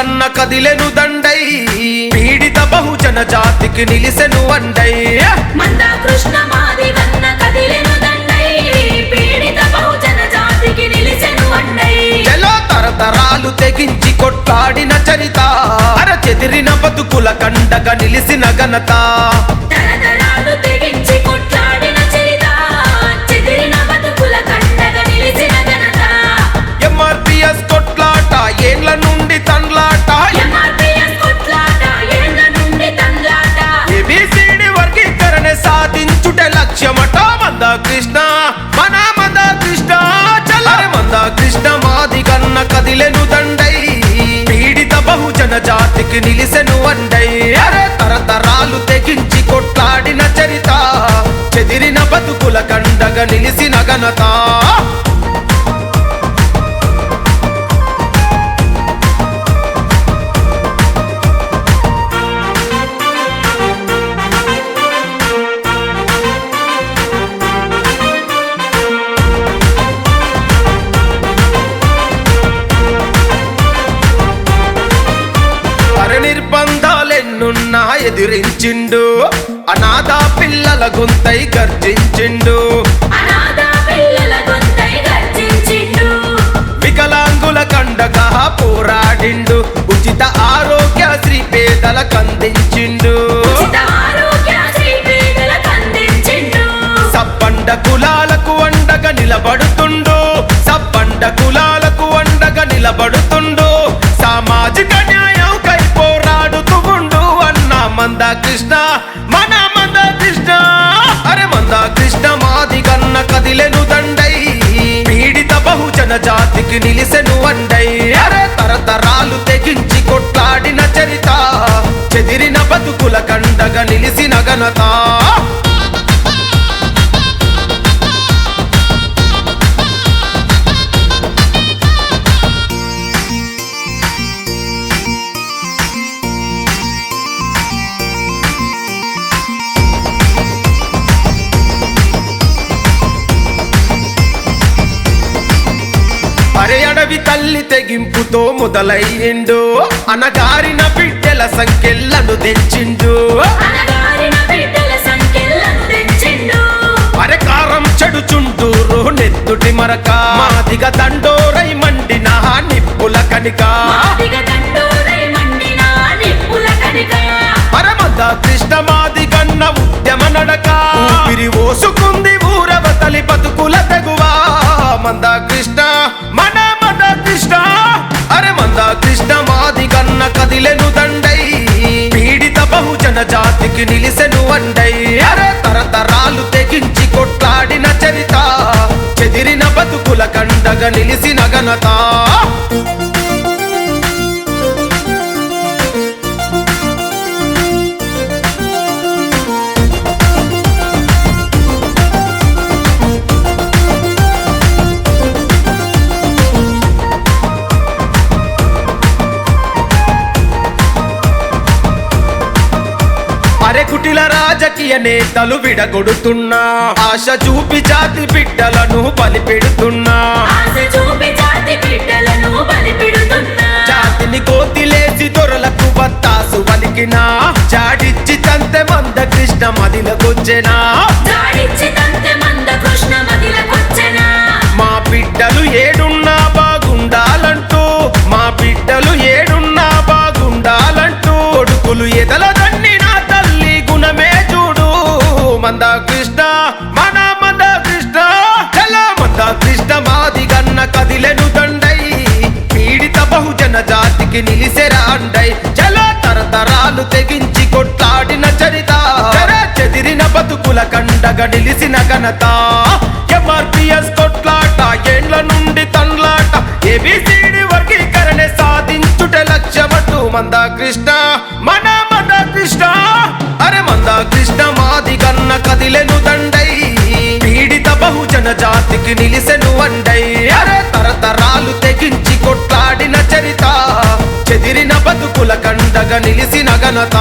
గన్న కదిలెను దండై పీడిత బహుజన జాతికి నిలిసెను అండై మందా కృష్ణ మాది గన్న కదిలెను దండై పీడిత బహుజన జాతికి నిలిసెను అండై ఎలా తరతరాలు తెగించి కొట్లాడిన చరిత చెదిరిన బతుకుల కండగా నిలిసిన ఘనత తరతరాలు తెగించి కొట్లాడిన చరిత చెదిరిన బతుకుల కండగా నిలిసిన ఘనత ఎంఆర్పిఎస్ కొట్లాట ఏండ్ల నుండి తండ్లాట ఎంఆర్పిఎస్ కొట్లాట ఏండ్ల నుండి తండ్లాట ఏబిసిడి వర్గీకరణ సాధించుట లక్ష్యమట మందా కృష్ణ మన మందా కృష్ణ చల్లరే మందా కృష్ణ మాది గన్న కదిలెను దండై పీడిత బహుజన జాతికి నిలిసెను అండై తరతరాలు తెగించి కొట్లాడిన చరిత చెదిరిన బతుకుల కండగా నిలిసిన ఘనత నిర్బంధాలెన్నున్నా ఎదిరించిండు అనాథ పిల్లల గొంతై గర్జించిండు వికలాంగుల కండగా పోరాడిండు ఉచిత ఆరోగ్యశ్రీ పేదలకు అందించిండు సబ్బండ కులాలకు అండగా నిలబడుతుండు సబ్బండ కులాలకు అండగా నిలబడుతుండు సామాజిక న్యాయం కై పోరాడుతూ ఉండు అన్న మందా కృష్ణ మన మందా కృష్ణ అరే మందా కృష్ణ మాది గన్న కదిలెను దండై పీడిత బహుజన జాతికి నిలిసెను అండై అరే తరతరాలు తెగించి కొట్లాడిన చరిత చెదిరిన బతుకుల కండగా నిలిసిన ఘనత అరే అడవి తల్లి తెగింపుతో మొదలయ్యిండు అనగారిన బిడ్డల సంఖ్యలను తెచ్చిండు అరే కారం చెడుచుంటూరు నెత్తుటి మరక మాదిగ దండోరై మండిన నిప్పుల కనిక పరమద కృష్ణ మాది గన్న ఉద్యమ నడక ఊపిరి ఓసుకుంది ఊరవతలి బతుకుల తెగువా మందా కృష్ణ మన మందా కృష్ణ అరే మందా కృష్ణ మాది గన్న కదిలెను దండై పీడిత బహుజన జాతికి నిలిసెను అండై అరే తరతరాలు తెగించి కొట్లాడిన చరిత చెదిరిన బతుకుల కండగా నిలిసిన ఘనత అరే కుటిల రాజకీయ నేతలు విడగొడుతున్నా ఆశ చూపి జాతి బిడ్డలను బలిపెడుతున్నా జాతిని కోతిలేసి దొరలకు బత్తాసు వలికినా జాడిచ్చి తంతె మంద కృష్ణ మదిలకొచ్చెనా మా బిడ్డలు ఏడున్నా బాగుండాలంటూ మా బిడ్డలు ఏడున్నా బాగుండాలంటూ కొడుకులు ఎదల దండిన తల్లి గుణమే చూడు మందా కృష్ణ మన మందా కృష్ణ చల మందా కృష్ణ మాది గన్న కదిలెను దండై పీడిత బహుజన జాతికి నిలిసెరా అండై చల తరతరాలు తెగించి కొట్లాడిన చరిత చెదిరిన బతుకుల కండగా నిలిసిన ఘనత ఎంఆర్పిఎస్ కొట్లాట ఏండ్ల నుండి తండ్లాట ఏబిసిడి వర్గీకరణ సాధించుట లక్ష్యమటు మందా కృష్ణ మన మందా కృష్ణ అరే మందా కృష్ణ మాది గన్న కదిలెను దండై పీడిత బహుజన జాతికి నిలిసెను అండై అరే తరతరాలు తెగించి కొట్లాడిన చరిత చెదిరిన బతుకుల కండగా నిలిసిన ఘనత